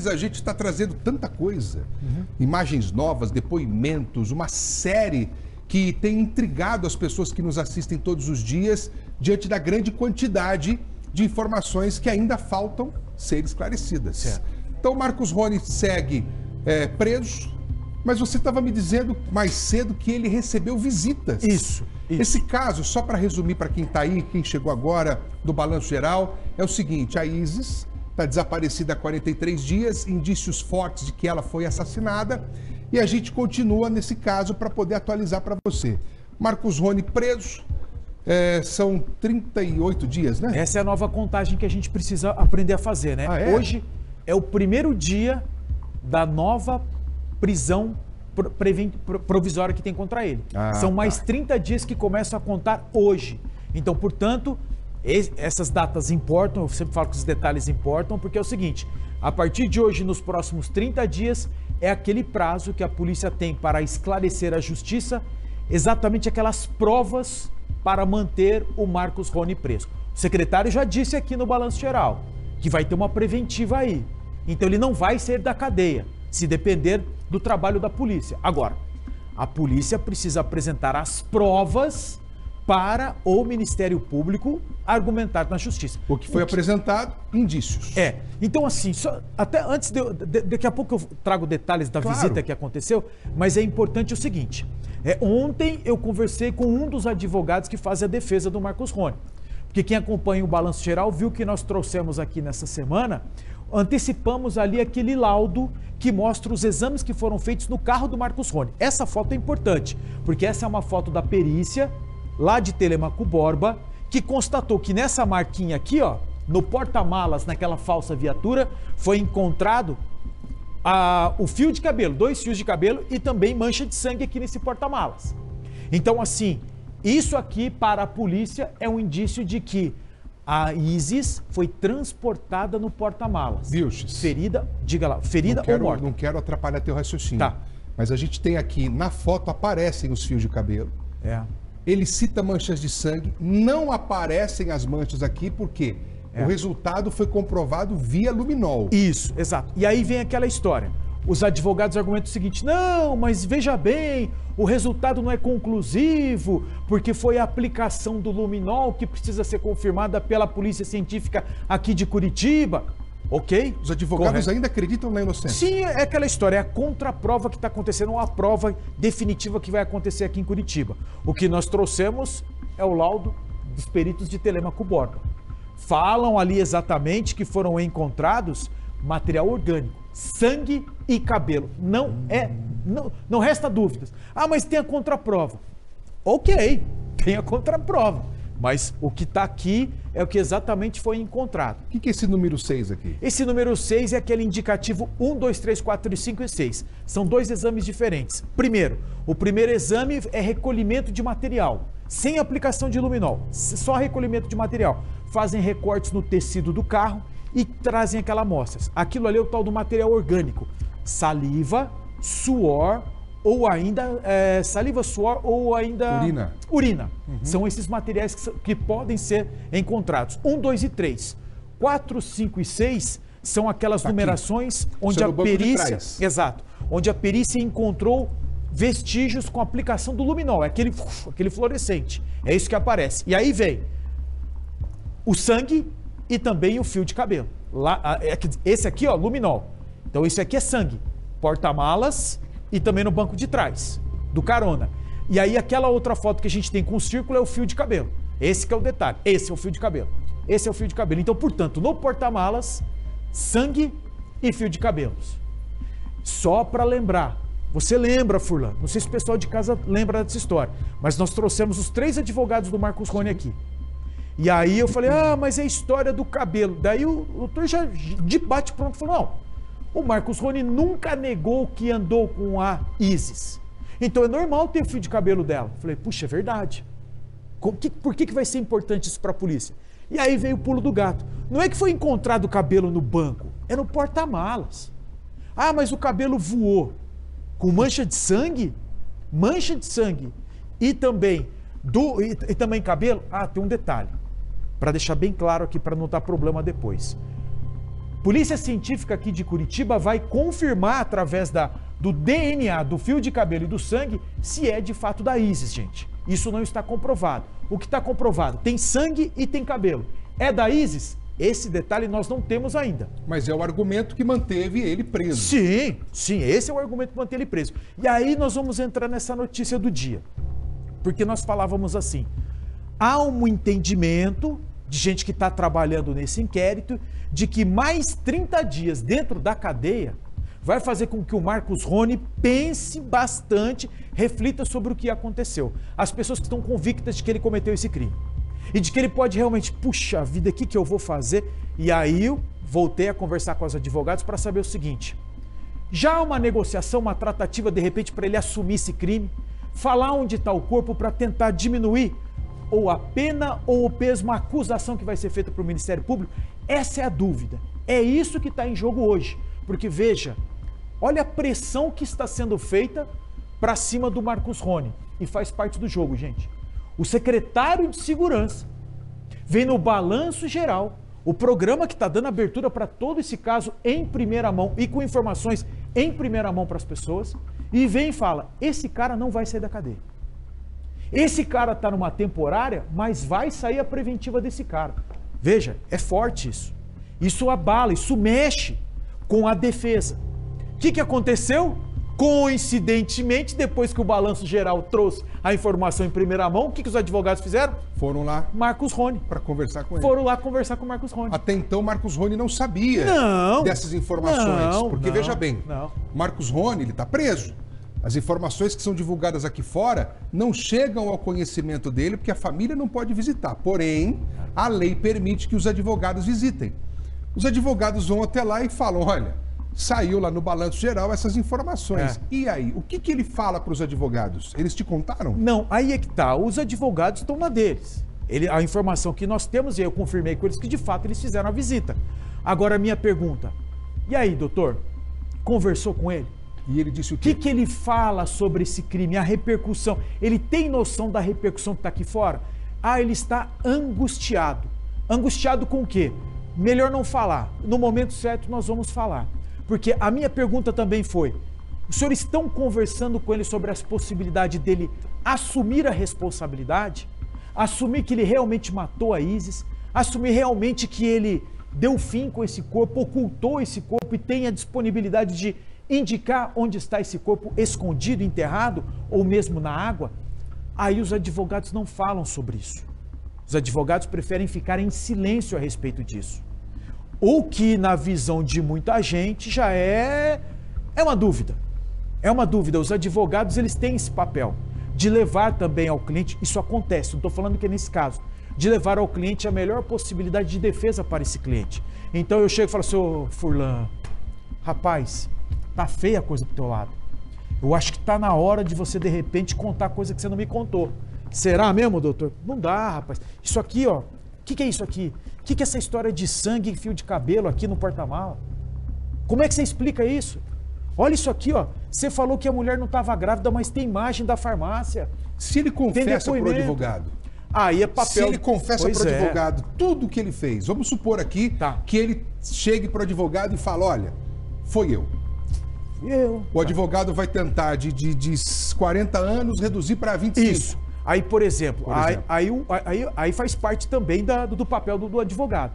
vezes a gente está trazendo tanta coisa, imagens novas, depoimentos, uma série que tem intrigado as pessoas que nos assistem todos os dias diante da grande quantidade de informações que ainda faltam ser esclarecidas. Certo. Então, Marcos Rony segue preso, mas você estava me dizendo mais cedo que ele recebeu visitas. Isso. Esse caso, só para resumir para quem está aí, quem chegou agora do Balanço Geral, é o seguinte: a Isis está desaparecida há 43 dias, indícios fortes de que ela foi assassinada, e a gente continua nesse caso para poder atualizar para você. Marcos Rony preso, são 38 dias, né? Essa é a nova contagem que a gente precisa aprender a fazer, né? Ah, é? Hoje é o primeiro dia da nova prisão provisória que tem contra ele. São mais 30 dias que começam a contar hoje. Então, portanto, essas datas importam, eu sempre falo que os detalhes importam, porque é o seguinte: a partir de hoje, nos próximos 30 dias, é aquele prazo que a polícia tem para esclarecer à justiça exatamente aquelas provas para manter o Marcos Rony preso. O secretário já disse aqui no Balanço Geral que vai ter uma preventiva aí. Então ele não vai sair da cadeia, se depender do trabalho da polícia. Agora, a polícia precisa apresentar as provas para o Ministério Público argumentar na justiça. O que foi apresentado, indícios. Então assim, até antes, daqui a pouco eu trago detalhes da visita que aconteceu, mas é importante o seguinte: ontem eu conversei com um dos advogados que faz a defesa do Marcos Rony, porque quem acompanha o Balanço Geral viu que nós trouxemos aqui nessa semana, antecipamos ali aquele laudo que mostra os exames que foram feitos no carro do Marcos Rony. Essa foto é importante, porque essa é uma foto da perícia lá de Telêmaco Borba, que constatou que nessa marquinha aqui, ó, no porta-malas, naquela falsa viatura, foi encontrado o fio de cabelo, 2 fios de cabelo e também mancha de sangue aqui nesse porta-malas. Então, assim, isso aqui para a polícia é um indício de que a Isis foi transportada no porta-malas. Vilches. Ferida, diga lá, ferida ou morta? Não quero atrapalhar teu raciocínio. Tá. Mas a gente tem aqui, na foto aparecem os fios de cabelo. Ele cita manchas de sangue, não aparecem as manchas aqui, porque o resultado foi comprovado via luminol. Isso, exato. E aí vem aquela história. Os advogados argumentam o seguinte: não, mas veja bem, o resultado não é conclusivo, porque foi a aplicação do luminol que precisa ser confirmada pela Polícia Científica aqui de Curitiba. Ok? Os advogados ainda acreditam na inocência? Sim, é aquela história, é a contraprova que está acontecendo, uma prova definitiva que vai acontecer aqui em Curitiba. O que nós trouxemos é o laudo dos peritos de Telêmaco Borba. Falam ali exatamente que foram encontrados material orgânico, sangue e cabelo. Não resta dúvidas. Ah, mas tem a contraprova. Ok, tem a contraprova. Mas o que está aqui é o que exatamente foi encontrado. O que é esse número 6 aqui? Esse número 6 é aquele indicativo 1, 2, 3, 4, 5 e 6. São 2 exames diferentes. Primeiro, o primeiro exame é recolhimento de material, sem aplicação de luminol, só recolhimento de material. Fazem recortes no tecido do carro e trazem aquela amostras. Aquilo ali é o tal do material orgânico. Saliva, suor, ou ainda saliva, suor, ou ainda urina. São esses materiais que podem ser encontrados. 1, 2 e 3. 4, 5 e 6 são aquelas numerações onde a perícia... Exato. Onde a perícia encontrou vestígios com aplicação do luminol. É aquele fluorescente. É isso que aparece. E aí vem o sangue e também o fio de cabelo. Esse aqui, ó, luminol. Então esse aqui é sangue. Porta-malas e também no banco de trás, do carona. E aí aquela outra foto que a gente tem com o círculo é o fio de cabelo. Esse que é o detalhe. Esse é o fio de cabelo. Esse é o fio de cabelo. Então, portanto, no porta-malas, sangue e fio de cabelos. Só para lembrar. Você lembra, Furlan? Não sei se o pessoal de casa lembra dessa história. Mas nós trouxemos os 3 advogados do Marcos Rony aqui. E aí eu falei, mas é a história do cabelo. Daí o doutor já de bate pronto falou, não. O Marcos Rony nunca negou que andou com a Isis. Então é normal ter o fio de cabelo dela. Falei, puxa, é verdade. Por que vai ser importante isso para a polícia? E aí veio o pulo do gato. Não é que foi encontrado o cabelo no banco, é no porta-malas. Ah, mas o cabelo voou. Com mancha de sangue? Mancha de sangue. E também cabelo? Ah, tem um detalhe. Para deixar bem claro aqui, para não dar problema depois. Polícia Científica aqui de Curitiba vai confirmar através do DNA, do fio de cabelo e do sangue, se é de fato da Isis, gente. Isso não está comprovado. O que está comprovado? Tem sangue e tem cabelo. É da Isis? Esse detalhe nós não temos ainda. Mas é o argumento que manteve ele preso. Sim, sim, esse é o argumento que manteve ele preso. E aí nós vamos entrar nessa notícia do dia. Porque nós falávamos assim, há um entendimento de gente que está trabalhando nesse inquérito de que mais 30 dias dentro da cadeia vai fazer com que o Marcos Rony pense bastante, reflita sobre o que aconteceu. As pessoas que estão convictas de que ele cometeu esse crime. E de que ele pode realmente, puxa vida, o que eu vou fazer? E aí eu voltei a conversar com os advogados para saber o seguinte. Já há uma negociação, uma tratativa, de repente, para ele assumir esse crime? Falar onde está o corpo para tentar diminuir ou a pena ou o peso, uma acusação que vai ser feita para o Ministério Público? Essa é a dúvida. É isso que está em jogo hoje. Porque, veja, olha a pressão que está sendo feita para cima do Marcos Rony. E faz parte do jogo, gente. O secretário de Segurança vem no Balanço Geral, o programa que está dando abertura para todo esse caso em primeira mão e com informações em primeira mão para as pessoas, e vem e fala, esse cara não vai sair da cadeia. Esse cara está numa temporária, mas vai sair a preventiva desse cara. Veja, é forte isso. Isso abala, isso mexe com a defesa. O que aconteceu? Coincidentemente, depois que o Balanço Geral trouxe a informação em primeira mão, o que os advogados fizeram? Foram lá. Marcos Rony. Para conversar com ele. Foram lá conversar com o Marcos Rony. Até então, Marcos Rony não sabia dessas informações. Porque, veja bem, Marcos Rony, ele está preso. As informações que são divulgadas aqui fora não chegam ao conhecimento dele porque a família não pode visitar. Porém, a lei permite que os advogados visitem. Os advogados vão até lá e falam, olha, saiu lá no Balanço Geral essas informações. E aí, o que ele fala para os advogados? Eles te contaram? Não, aí é que tá. Os advogados estão na deles. A informação que nós temos, e eu confirmei com eles que de fato eles fizeram a visita. Agora, a minha pergunta. E aí, doutor? Conversou com ele? E ele disse o quê? O que ele fala sobre esse crime, a repercussão? Ele tem noção da repercussão que está aqui fora? Ah, ele está angustiado. Angustiado com o quê? Melhor não falar. No momento certo nós vamos falar. Porque a minha pergunta também foi, os senhores estão conversando com ele sobre as possibilidades dele assumir a responsabilidade? Assumir que ele realmente matou a Isis? Assumir realmente que ele deu fim com esse corpo, ocultou esse corpo e tem a disponibilidade de indicar onde está esse corpo escondido, enterrado ou mesmo na água? Aí os advogados não falam sobre isso. Os advogados preferem ficar em silêncio a respeito disso. O que na visão de muita gente já é uma dúvida. É uma dúvida. Os advogados, eles têm esse papel de levar também ao cliente, isso acontece, não estou falando que é nesse caso, de levar ao cliente a melhor possibilidade de defesa para esse cliente. Então eu chego e falo assim, ô Furlan, rapaz, tá feia a coisa pro teu lado. Eu acho que tá na hora de você, de repente, contar coisa que você não me contou. Será mesmo, doutor? Não dá, rapaz. Isso aqui, ó, o que é isso aqui? O que é essa história de sangue e fio de cabelo aqui no porta-mala? Como é que você explica isso? Olha isso aqui, ó. Você falou que a mulher não estava grávida, mas tem imagem da farmácia. Se ele confessa para o advogado. Aí é papel. Se ele confessa para o advogado tudo o que ele fez, vamos supor aqui que ele chegue para o advogado e fale, olha, foi eu. O advogado vai tentar de 40 anos reduzir para 25. Isso. Aí, por exemplo, aí faz parte também do papel do advogado.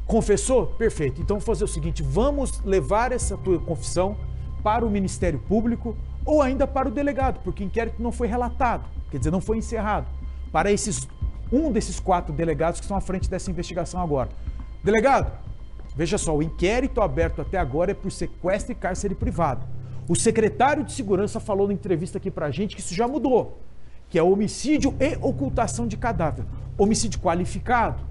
Confessou? Perfeito. Então vamos fazer o seguinte, vamos levar essa tua confissão para o Ministério Público ou ainda para o delegado, porque o inquérito não foi relatado, quer dizer, não foi encerrado. Para um desses 4 delegados que estão à frente dessa investigação agora. Delegado, veja só, o inquérito aberto até agora é por sequestro e cárcere privado. O secretário de Segurança falou na entrevista aqui pra gente que isso já mudou, que é homicídio e ocultação de cadáver. Homicídio qualificado.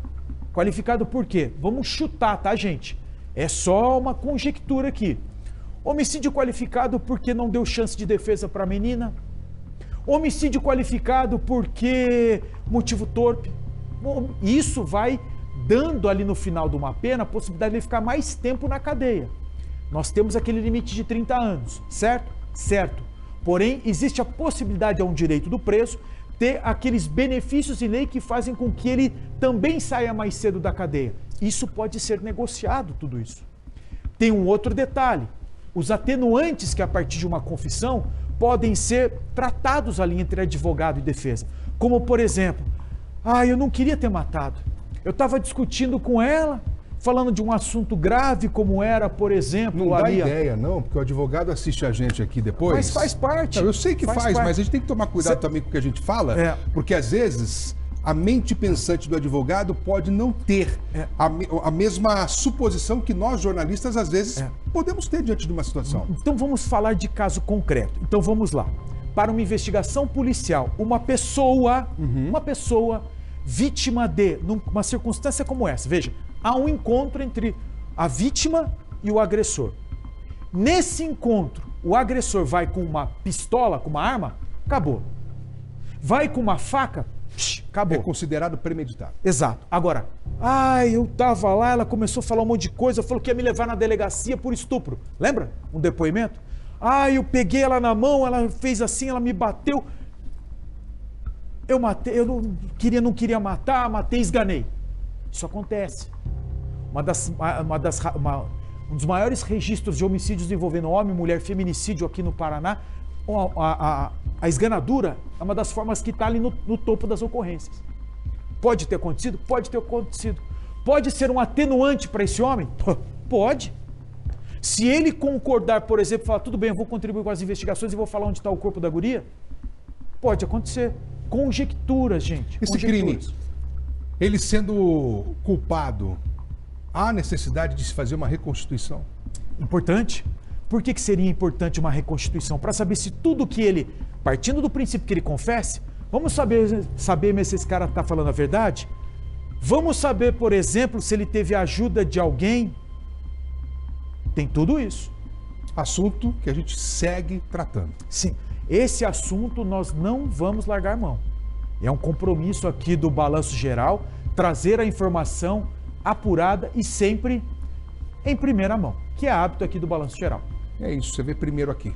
Qualificado por quê? Vamos chutar, tá, gente? É só uma conjectura aqui. Homicídio qualificado porque não deu chance de defesa para a menina. Homicídio qualificado porque motivo torpe. Isso vai dando ali no final de uma pena a possibilidade de ele ficar mais tempo na cadeia. Nós temos aquele limite de 30 anos, certo? Certo. Porém, existe a possibilidade, é um direito do preso, ter aqueles benefícios em lei que fazem com que ele também saia mais cedo da cadeia. Isso pode ser negociado, tudo isso. tem um outro detalhe. Os atenuantes que a partir de uma confissão podem ser tratados ali entre advogado e defesa. Como, por exemplo, eu não queria ter matado. Eu estava discutindo com ela, falando de um assunto grave como era, por exemplo... Não dá ideia, não, porque o advogado assiste a gente aqui depois. Mas faz parte. Não, eu sei que faz, mas a gente tem que tomar cuidado também com o que a gente fala, porque às vezes a mente pensante do advogado pode não ter a mesma suposição que nós, jornalistas, às vezes podemos ter diante de uma situação. Então vamos falar de caso concreto. Então vamos lá. Para uma investigação policial, uma pessoa vítima de, numa circunstância como essa, veja, há um encontro entre a vítima e o agressor. Nesse encontro, o agressor vai com uma pistola, com uma arma, acabou. Vai com uma faca, acabou. É considerado premeditado. Exato. Agora, eu tava lá, ela começou a falar um monte de coisa, falou que ia me levar na delegacia por estupro. Lembra? Um depoimento? Eu peguei ela na mão, ela fez assim, ela me bateu. Eu matei, eu não queria matar, matei, esganei. Isso acontece. Um dos maiores registros de homicídios envolvendo homem, mulher, feminicídio aqui no Paraná, a esganadura é uma das formas que está ali no topo das ocorrências. Pode ter acontecido? Pode ter acontecido. Pode ser um atenuante para esse homem? Pode. Se ele concordar, por exemplo, falar, tudo bem, eu vou contribuir com as investigações e vou falar onde está o corpo da guria, pode acontecer. Conjecturas, gente. Esse crime, ele sendo culpado, há necessidade de se fazer uma reconstituição? Importante. Por que seria importante uma reconstituição? Para saber se tudo que ele, partindo do princípio que ele confesse, vamos saber se esse cara está falando a verdade? Vamos saber, por exemplo, se ele teve a ajuda de alguém? Tem tudo isso. Assunto que a gente segue tratando. Sim. Esse assunto nós não vamos largar mão. É um compromisso aqui do Balanço Geral, trazer a informação apurada e sempre em primeira mão, que é hábito aqui do Balanço Geral. É isso, você vê primeiro aqui.